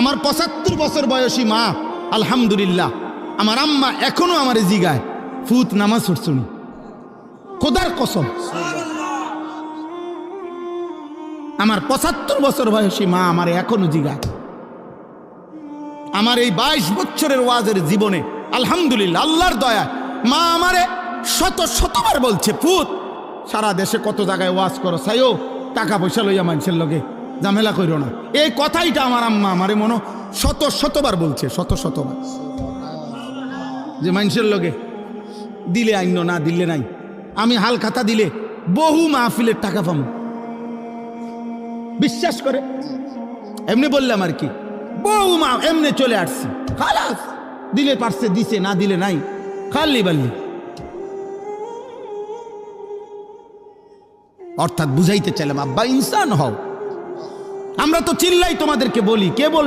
আমার ৭৫ বছর বয়সী মা, আলহামদুলিল্লাহ, আমার আম্মা এখনো আমার জিগায় ফুত নামাজ পড়ছুনি, খোদার কসম। আমার ৭৫ বছর বয়সী মা আমার এখনো জিগায়। আমার এই 22 বছরের ওয়াজের জীবনে আলহামদুলিল্লাহ আল্লাহর দয়া মা আমারে শতবার বলছে, পুত সারা দেশে কত জায়গায় ওয়াজ করো, সাইও টাকা পয়সা লইয়া মানুষের লগে ঝামেলা করিও না। এই কথাইটা আমার আম্মা আমারে মনে শতবার বলছে, শতবার, যে মানুষের লগে দিলে আইন না দিলে নাই। আমি হাল খাতা দিলে বহু মাহফিলের টাকা পাবো, বিশ্বাস করে। এমনি বললাম আর কি, বহু মা এমনি চলে আসছে, খালাস, দিলে পারছে দিছে, না দিলে নাই, খালি বাল্লি। অর্থাৎ বুঝাইতে চাইলাম, আব্বা ইনসান হও। আমরা তো চিল্লাই তোমাদেরকে বলি, কে বল